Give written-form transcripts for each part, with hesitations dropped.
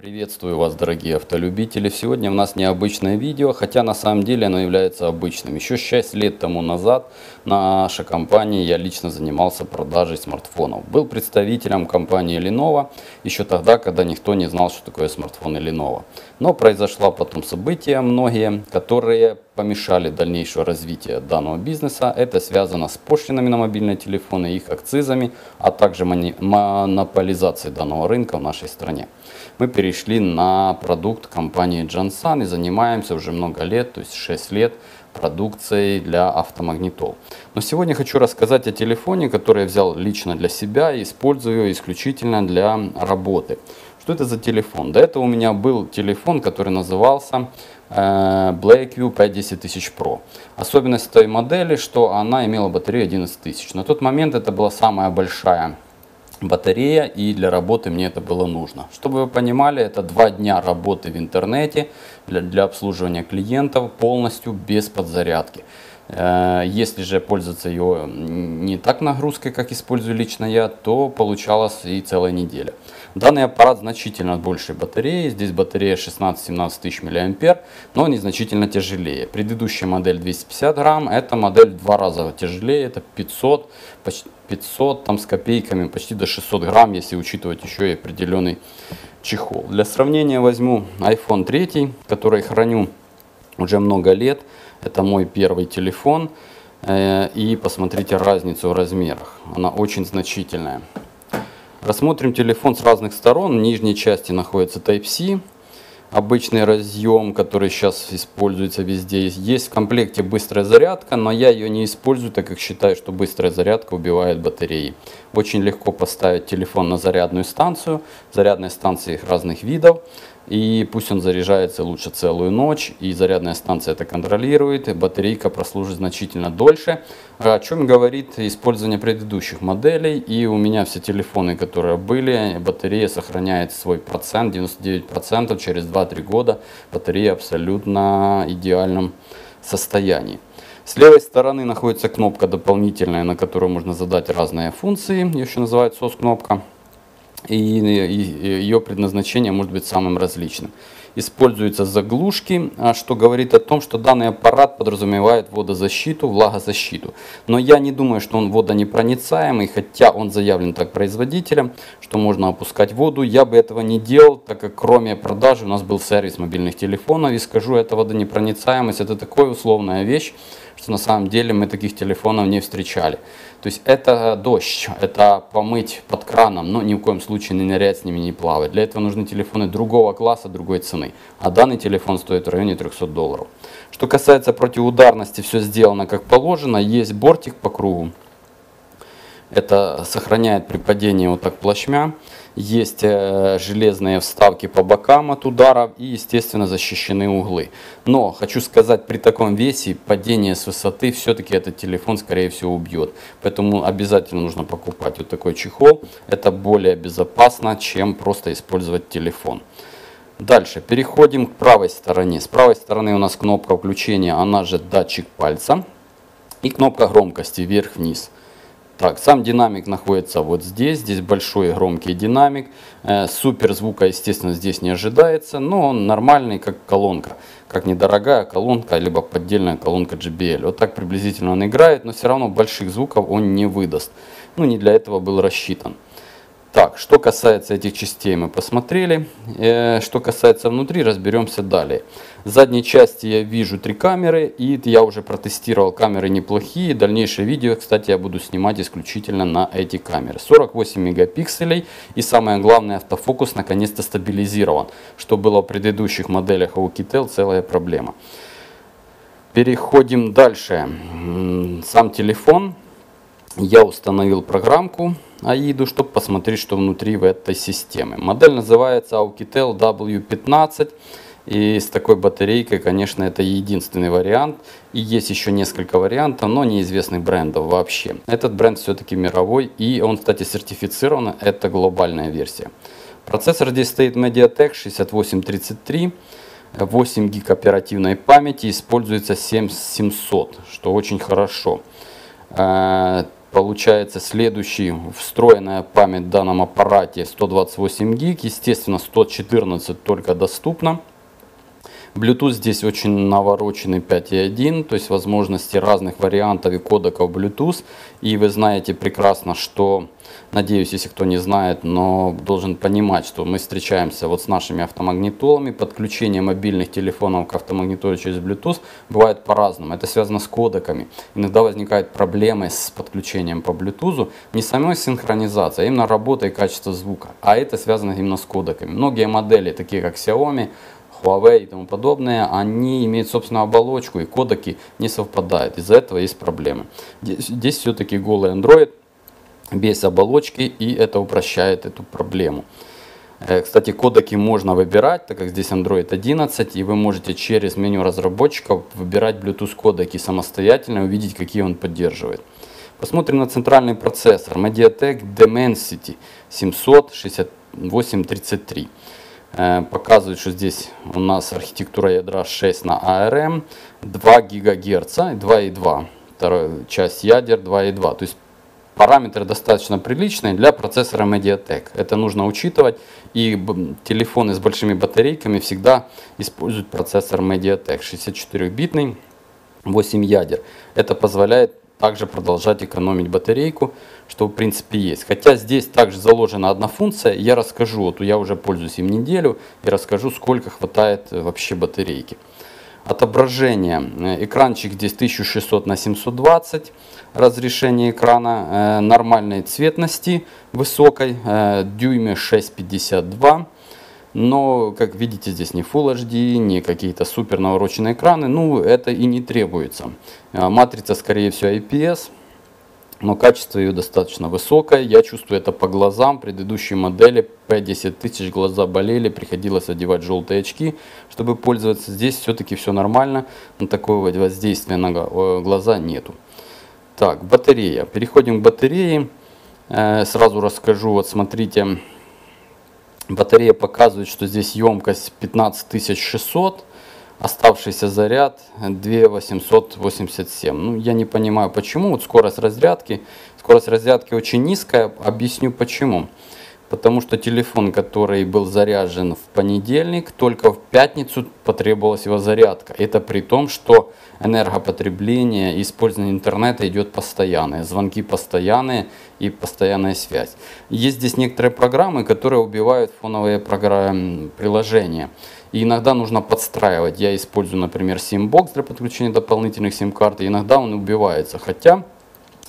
Приветствую вас, дорогие автолюбители! Сегодня у нас необычное видео, хотя на самом деле оно является обычным. Еще 6 лет тому назад наша компания, я лично занимался продажей смартфонов. Был представителем компании Lenovo, еще тогда, когда никто не знал, что такое смартфоны Lenovo. Но произошло потом события многие, которые помешали дальнейшему развитию данного бизнеса. Это связано с пошлинами на мобильные телефоны, их акцизами, а также монополизацией данного рынка в нашей стране. Мы перешли на продукт компании Jansan и занимаемся уже много лет, то есть 6 лет, продукцией для автомагнитол. Но сегодня хочу рассказать о телефоне, который я взял лично для себя и использую исключительно для работы. Что это за телефон? До этого у меня был телефон, который назывался Blackview P10000 Pro. Особенность той модели, что она имела батарею 11000. На тот момент это была самая большая батарея, и для работы мне это было нужно. Чтобы вы понимали, это 2 дня работы в интернете для обслуживания клиентов полностью без подзарядки. Если же пользоваться ее не так нагрузкой, как использую лично я, то получалось и целая неделя. Данный аппарат значительно большей батареи. Здесь батарея 16-17 тысяч мА, но незначительно тяжелее. Предыдущая модель 250 грамм, эта модель в 2 раза тяжелее, это 500, почти 500 там с копейками, почти до 600 грамм, если учитывать еще и определенный чехол. Для сравнения возьму iPhone 3, который храню уже много лет. Это мой первый телефон. И посмотрите разницу в размерах. Она очень значительная. Рассмотрим телефон с разных сторон. В нижней части находится Type-C. Обычный разъем, который сейчас используется везде. Есть в комплекте быстрая зарядка, но я ее не использую, так как считаю, что быстрая зарядка убивает батареи. Очень легко поставить телефон на зарядную станцию. Зарядные станции разных видов. И пусть он заряжается лучше целую ночь, и зарядная станция это контролирует, и батарейка прослужит значительно дольше. О чем говорит использование предыдущих моделей, и у меня все телефоны, которые были, батарея сохраняет свой процент, 99%, через 2-3 года батарея абсолютно идеальном состоянии. С левой стороны находится кнопка дополнительная, на которую можно задать разные функции, ее еще называют SOS-кнопка. И ее предназначение может быть самым различным. Используются заглушки, что говорит о том, что данный аппарат подразумевает водозащиту, влагозащиту. Но я не думаю, что он водонепроницаемый, хотя он заявлен так производителем, что можно опускать воду. Я бы этого не делал, так как кроме продажи у нас был сервис мобильных телефонов. И скажу, это водонепроницаемость, это такая условная вещь, что на самом деле мы таких телефонов не встречали. То есть это дождь, это помыть под краном, но ни в коем случае не нырять с ними, не плавать. Для этого нужны телефоны другого класса, другой цены. А данный телефон стоит в районе $300. Что касается противоударности, все сделано как положено. Есть бортик по кругу. Это сохраняет при падении вот так плашмя. Есть железные вставки по бокам от ударов и, естественно, защищены углы. Но хочу сказать, при таком весе падение с высоты все-таки этот телефон, скорее всего, убьет. Поэтому обязательно нужно покупать вот такой чехол. Это более безопасно, чем просто использовать телефон. Дальше переходим к правой стороне. С правой стороны у нас кнопка включения, она же датчик пальца. И кнопка громкости вверх-вниз. Так, сам динамик находится вот здесь. Здесь большой громкий динамик. Супер звука, естественно, здесь не ожидается. Но он нормальный, как колонка. Как недорогая колонка, либо поддельная колонка JBL. Вот так приблизительно он играет, но все равно больших звуков он не выдаст. Ну, не для этого был рассчитан. Так, что касается этих частей, мы посмотрели. Что касается внутри, разберемся далее. В задней части я вижу 3 камеры, и я уже протестировал, камеры неплохие. Дальнейшее видео, кстати, я буду снимать исключительно на эти камеры. 48 мегапикселей, и самое главное, автофокус наконец-то стабилизирован, что было в предыдущих моделях Oukitel целая проблема. Переходим дальше. Сам телефон. Я установил программку AIDA, чтобы посмотреть, что внутри в этой системе. Модель называется Oukitel W15. И с такой батарейкой, конечно, это единственный вариант. И есть еще несколько вариантов, но неизвестных брендов вообще. Этот бренд все-таки мировой, и он, кстати, сертифицирован. Это глобальная версия. Процессор здесь стоит MediaTek 6833. 8 гиг оперативной памяти, используется 7700, что очень хорошо. Получается следующий, встроенная память в данном аппарате 128 гиг, естественно 114 только доступно. Bluetooth здесь очень навороченный 5.1, то есть возможности разных вариантов и кодеков Bluetooth. И вы знаете прекрасно, что, надеюсь, если кто не знает, но должен понимать, что мы встречаемся вот с нашими автомагнитолами. Подключение мобильных телефонов к автомагнитоле через Bluetooth бывает по-разному. Это связано с кодеками. Иногда возникают проблемы с подключением по Bluetooth, не самой синхронизацией, а именно работой и качеством звука. А это связано именно с кодеками. Многие модели, такие как Xiaomi, Huawei и тому подобное, они имеют собственную оболочку, и кодеки не совпадают. Из-за этого есть проблемы. Здесь все-таки голый Android без оболочки, и это упрощает эту проблему. Кстати, кодеки можно выбирать, так как здесь Android 11, и вы можете через меню разработчиков выбирать Bluetooth кодеки самостоятельно и увидеть, какие он поддерживает. Посмотрим на центральный процессор MediaTek Dimensity 76833. Показывает, что здесь у нас архитектура ядра 6 на ARM, 2 ГГц, 2,2. Вторая часть ядер 2,2. То есть параметры достаточно приличные для процессора MediaTek. Это нужно учитывать. И телефоны с большими батарейками всегда используют процессор MediaTek 64-битный, 8 ядер. Это позволяет также продолжать экономить батарейку, что в принципе есть. Хотя здесь также заложена одна функция, я расскажу, вот я уже пользуюсь им неделю, и расскажу, сколько хватает вообще батарейки. Отображение. Экранчик здесь 1600 на 720, разрешение экрана нормальной цветности, высокой, дюйме 6,52. Но, как видите, здесь не Full HD, не какие-то супер навороченные экраны, ну это и не требуется. Матрица, скорее всего, IPS, но качество ее достаточно высокое. Я чувствую это по глазам. Предыдущие модели P10 000 глаза болели, приходилось одевать желтые очки, чтобы пользоваться. Здесь все-таки все нормально, но такого воздействия на глаза нету. Так, батарея. Переходим к батарее. Сразу расскажу, вот смотрите. Батарея показывает, что здесь емкость 15600, оставшийся заряд 2887. Ну, я не понимаю почему. Вот скорость разрядки очень низкая. Объясню почему. Потому что телефон, который был заряжен в понедельник, только в пятницу потребовалась его зарядка. Это при том, что энергопотребление и использование интернета идет постоянное. Звонки постоянные и постоянная связь. Есть здесь некоторые программы, которые убивают фоновые приложения. И иногда нужно подстраивать. Я использую, например, SIM-бокс для подключения дополнительных SIM-карт. И иногда он убивается. Хотя,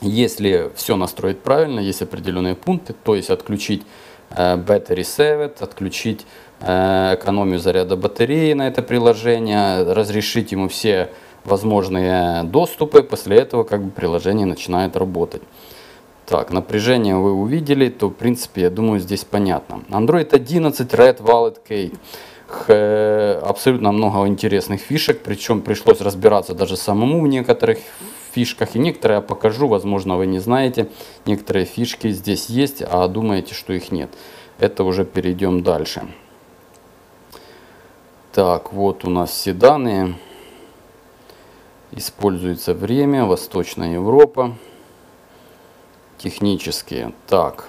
если все настроить правильно, есть определенные пункты, то есть отключить Battery Save, отключить экономию заряда батареи на это приложение, разрешить ему все возможные доступы, после этого как бы приложение начинает работать. Так, напряжение вы увидели, то в принципе, я думаю, здесь понятно. Android 11 Red Wallet Cake. Абсолютно много интересных фишек, причем пришлось разбираться даже самому в некоторых фишках, и некоторые я покажу, возможно, вы не знаете, некоторые фишки здесь есть, а думаете, что их нет. Это уже перейдем дальше. Так, вот у нас все данные. Используется время, Восточная Европа, технические. Так,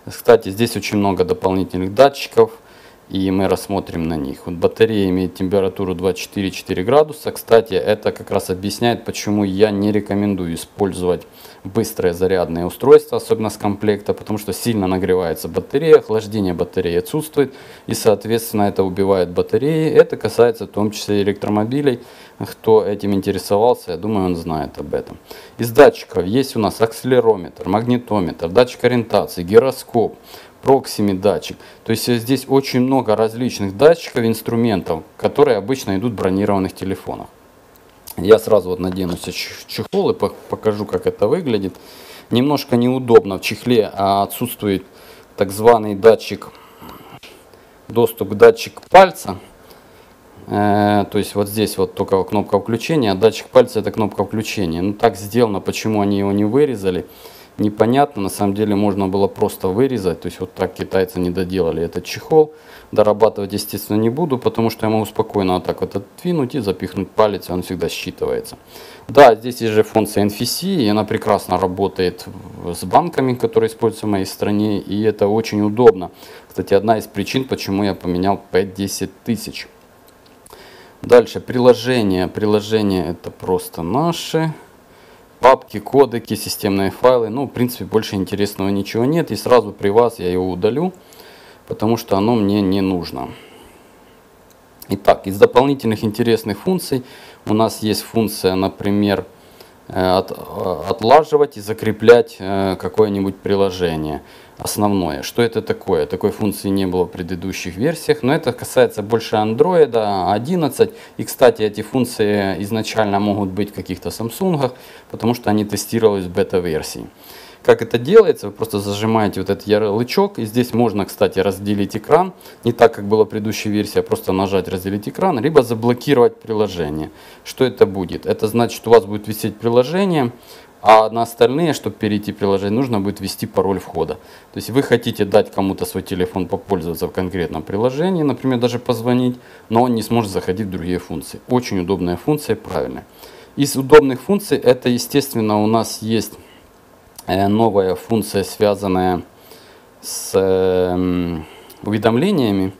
кстати, здесь очень много дополнительных датчиков, и мы рассмотрим на них. Вот батарея имеет температуру 24,4 градуса. Кстати, это как раз объясняет, почему я не рекомендую использовать быстрое зарядное устройство, особенно с комплекта, потому что сильно нагревается батарея, охлаждение батареи отсутствует, и, соответственно, это убивает батареи. Это касается в том числе электромобилей. Кто этим интересовался, я думаю, он знает об этом. Из датчиков есть у нас акселерометр, магнитометр, датчик ориентации, гироскоп, проксими датчик. То есть здесь очень много различных датчиков, инструментов, которые обычно идут в бронированных телефонах. Я сразу вот надену чехол и покажу, как это выглядит. Немножко неудобно, в чехле отсутствует так званый датчик, доступ к датчику пальца. То есть вот здесь вот только кнопка включения, а датчик пальца это кнопка включения. Ну так сделано, почему они его не вырезали, непонятно. На самом деле можно было просто вырезать, то есть вот так китайцы не доделали этот чехол. Дорабатывать, естественно, не буду, потому что я могу спокойно вот так вот отодвинуть и запихнуть палец, и он всегда считывается. Да, здесь есть же функция NFC, и она прекрасно работает с банками, которые используются в моей стране, и это очень удобно. Кстати, одна из причин, почему я поменял P10 000. Дальше приложения. Приложения это просто наши. Папки, кодеки, системные файлы. Ну, в принципе, больше интересного ничего нет. И сразу при вас я его удалю, потому что оно мне не нужно. Итак, из дополнительных интересных функций у нас есть функция, например, отлаживать и закреплять какое-нибудь приложение основное. Что это такое? Такой функции не было в предыдущих версиях, но это касается больше Android 11. И, кстати, эти функции изначально могут быть в каких-то Samsung, потому что они тестировались в бета-версии. Как это делается? Вы просто зажимаете вот этот ярлычок, и здесь можно, кстати, разделить экран. Не так, как была предыдущая версия, а просто нажать «Разделить экран», либо заблокировать приложение. Что это будет? Это значит, что у вас будет висеть приложение, а на остальные, чтобы перейти в приложение, нужно будет ввести пароль входа. То есть вы хотите дать кому-то свой телефон попользоваться в конкретном приложении, например, даже позвонить, но он не сможет заходить в другие функции. Очень удобная функция, правильная. Из удобных функций это, естественно, у нас есть новая функция, связанная с уведомлениями.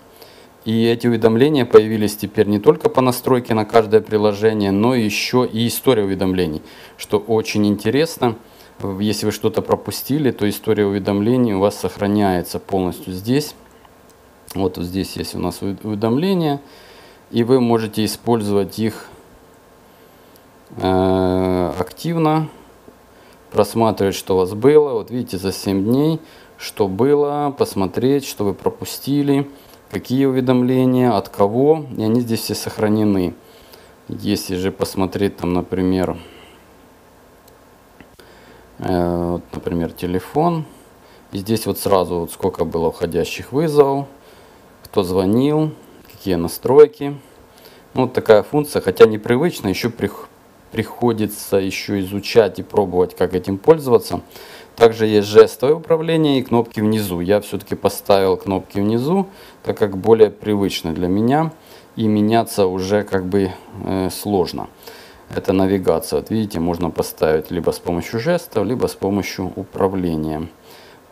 И эти уведомления появились теперь не только по настройке на каждое приложение, но еще и история уведомлений. Что очень интересно, если вы что-то пропустили, то история уведомлений у вас сохраняется полностью здесь. Вот здесь есть у нас уведомления, и вы можете использовать их активно, просматривать, что у вас было. Вот видите, за 7 дней, что было, посмотреть, что вы пропустили, какие уведомления, от кого, и они здесь все сохранены. Если же посмотреть там, например, например, телефон, и здесь вот сразу вот сколько было входящих вызовов, кто звонил, какие настройки. Вот такая функция, хотя непривычно, еще приходится еще изучать и пробовать, как этим пользоваться. Также есть жестовое управление и кнопки внизу. Я все-таки поставил кнопки внизу, так как более привычно для меня. И меняться уже как бы сложно. Это навигация. Вот видите, можно поставить либо с помощью жестов, либо с помощью управления.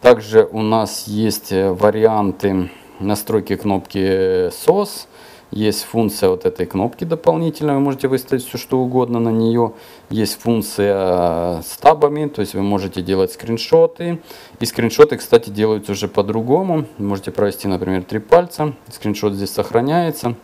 Также у нас есть варианты настройки кнопки SOS. Есть функция вот этой кнопки дополнительной, вы можете выставить все что угодно на нее. Есть функция с табами, то есть вы можете делать скриншоты. И скриншоты, кстати, делаются уже по-другому. Можете провести, например, 3 пальца. Скриншот здесь сохраняется.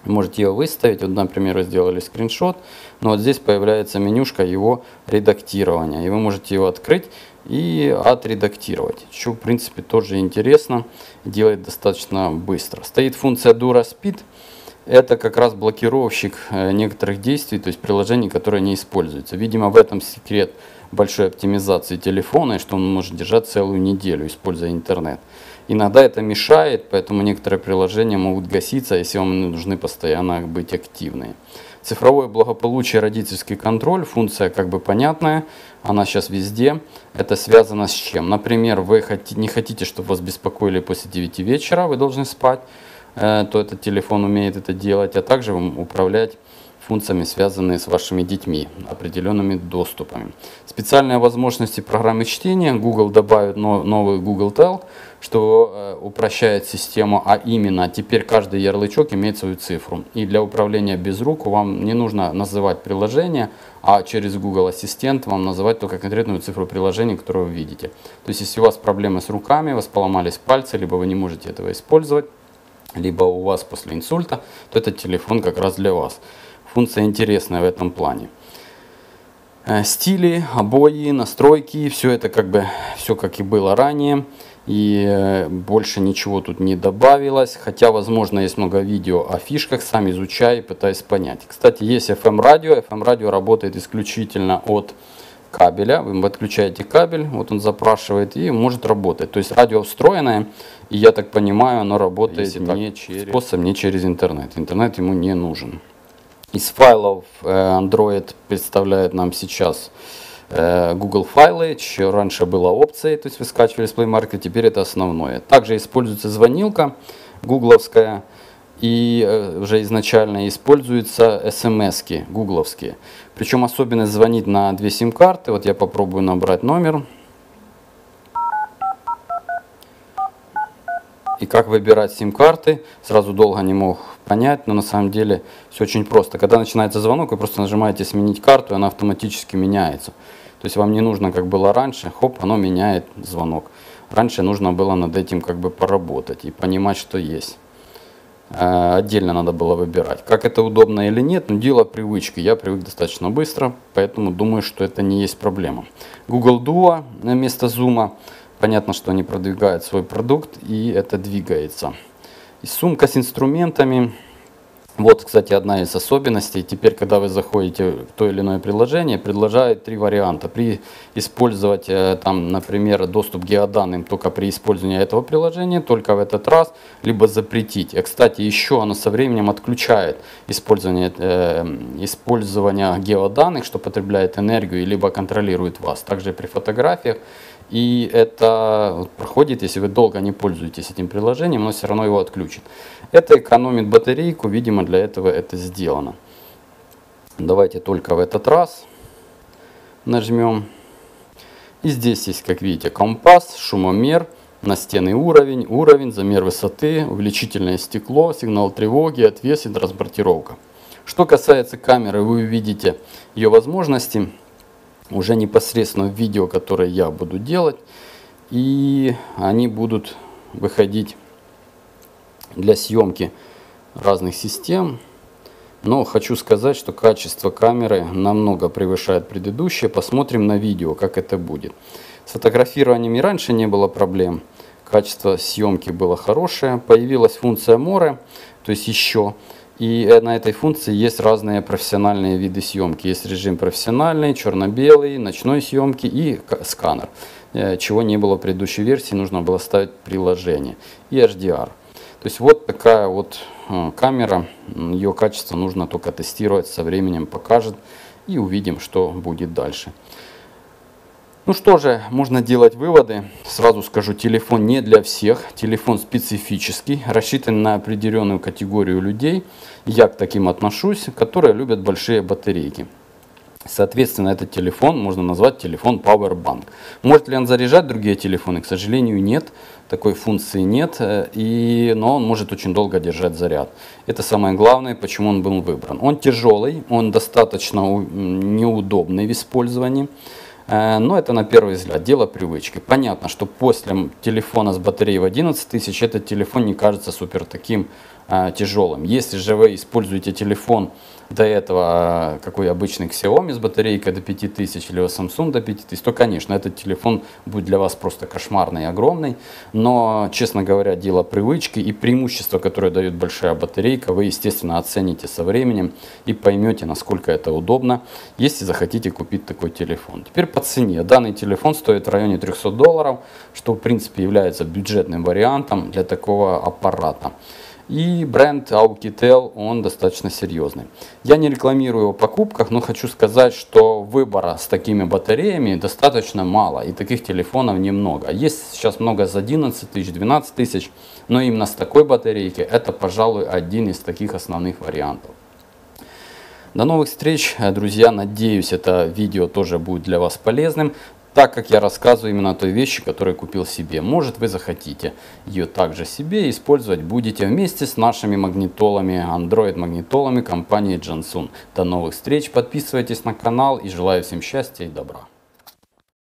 Можете его выставить. Вот, например, вы сделали скриншот, но вот здесь появляется менюшка его редактирования. И вы можете его открыть и отредактировать. Что, в принципе, тоже интересно. Делает достаточно быстро. Стоит функция DuraSpeed. Это как раз блокировщик некоторых действий, то есть приложений, которые не используются. Видимо, в этом секрет большой оптимизации телефона, и что он может держать целую неделю, используя интернет. Иногда это мешает, поэтому некоторые приложения могут гаситься, если вам нужны постоянно быть активные. Цифровое благополучие, родительский контроль, функция как бы понятная, она сейчас везде. Это связано с чем? Например, вы не хотите, чтобы вас беспокоили после 9 вечера, вы должны спать, то этот телефон умеет это делать, а также управлять функциями, связанные с вашими детьми, определенными доступами. Специальные возможности программы чтения. Google добавит новый Google Tell, что упрощает систему, а именно теперь каждый ярлычок имеет свою цифру. И для управления без рук вам не нужно называть приложение, а через Google Ассистент вам называть только конкретную цифру приложения, которую вы видите. То есть, если у вас проблемы с руками, у вас поломались пальцы, либо вы не можете этого использовать, либо у вас после инсульта, то этот телефон как раз для вас. Функция интересная в этом плане. Стили, обои, настройки, все это как бы все как и было ранее. И больше ничего тут не добавилось. Хотя, возможно, есть много видео о фишках. Сам изучаю, пытаюсь понять. Кстати, есть FM-радио. FM-радио работает исключительно от кабеля. Вы подключаете кабель, вот он запрашивает и может работать. То есть радио встроенное, и я так понимаю, оно работает не через интернет. Интернет ему не нужен. Из файлов Android представляет нам сейчас Google файлы, что раньше была опцией, то есть вы скачивали с Play Market, теперь это основное. Также используется звонилка гугловская, и уже изначально используются смс-ки гугловские. Причем особенность звонить на 2 сим-карты. Вот я попробую набрать номер. И как выбирать сим-карты, сразу долго не мог понять, но на самом деле все очень просто. Когда начинается звонок, вы просто нажимаете «Сменить карту», и она автоматически меняется. То есть вам не нужно, как было раньше, хоп, оно меняет звонок. Раньше нужно было над этим как бы поработать и понимать, что есть. Отдельно надо было выбирать. Как это удобно или нет, но дело привычки. Я привык достаточно быстро, поэтому думаю, что это не есть проблема. Google Duo вместо Zoom. Понятно, что они продвигают свой продукт, и это двигается. И сумка с инструментами. Вот, кстати, одна из особенностей. Теперь, когда вы заходите в то или иное приложение, предлагает 3 варианта. При использовать, там, например, доступ к геоданным только при использовании этого приложения, только в этот раз, либо запретить. И, кстати, еще оно со временем отключает использование геоданных, что потребляет энергию, либо контролирует вас. Также при фотографиях. И это проходит, если вы долго не пользуетесь этим приложением, но все равно его отключит. Это экономит батарейку, видимо, для этого это сделано. Давайте только в этот раз нажмем. И здесь есть, как видите, компас, шумомер, настенный уровень, уровень, замер высоты, увеличительное стекло, сигнал тревоги, отвес и транспортировка. Что касается камеры, вы увидите ее возможности уже непосредственно в видео, которое я буду делать, и они будут выходить для съемки разных систем. Но хочу сказать, что качество камеры намного превышает предыдущее. Посмотрим на видео, как это будет. С фотографированием и раньше не было проблем. Качество съемки было хорошее. Появилась функция More, то есть еще. И на этой функции есть разные профессиональные виды съемки. Есть режим профессиональный, черно-белый, ночной съемки и сканер. Чего не было в предыдущей версии, нужно было ставить приложение. И HDR. То есть вот такая вот камера. Ее качество нужно только тестировать, со временем покажет. И увидим, что будет дальше. Ну что же, можно делать выводы. Сразу скажу, телефон не для всех. Телефон специфический, рассчитан на определенную категорию людей. Я к таким отношусь, которые любят большие батарейки. Соответственно, этот телефон можно назвать телефон Powerbank. Может ли он заряжать другие телефоны? К сожалению, нет. Такой функции нет, но он может очень долго держать заряд. Это самое главное, почему он был выбран. Он тяжелый, он достаточно неудобный в использовании. Но это на первый взгляд дело привычки. Понятно, что после телефона с батареей в 11 тысяч этот телефон не кажется супер таким тяжелым. Если же вы используете телефон до этого, какой обычный Xiaomi с батарейкой до 5000 или Samsung до 5000, то, конечно, этот телефон будет для вас просто кошмарный и огромный. Но, честно говоря, дело привычки и преимущества, которые дает большая батарейка, вы, естественно, оцените со временем и поймете, насколько это удобно, если захотите купить такой телефон. Теперь по цене. Данный телефон стоит в районе $300, что, в принципе, является бюджетным вариантом для такого аппарата. И бренд Oukitel, он достаточно серьезный. Я не рекламирую его в покупках, но хочу сказать, что выбора с такими батареями достаточно мало. И таких телефонов немного. Есть сейчас много за 11 тысяч, 12 тысяч, но именно с такой батарейки это, пожалуй, один из таких основных вариантов. До новых встреч, друзья. Надеюсь, это видео тоже будет для вас полезным, так как я рассказываю именно о той вещи, которую купил себе. Может, вы захотите ее также себе использовать будете вместе с нашими магнитолами, Android магнитолами компании Jansun. До новых встреч, подписывайтесь на канал и желаю всем счастья и добра.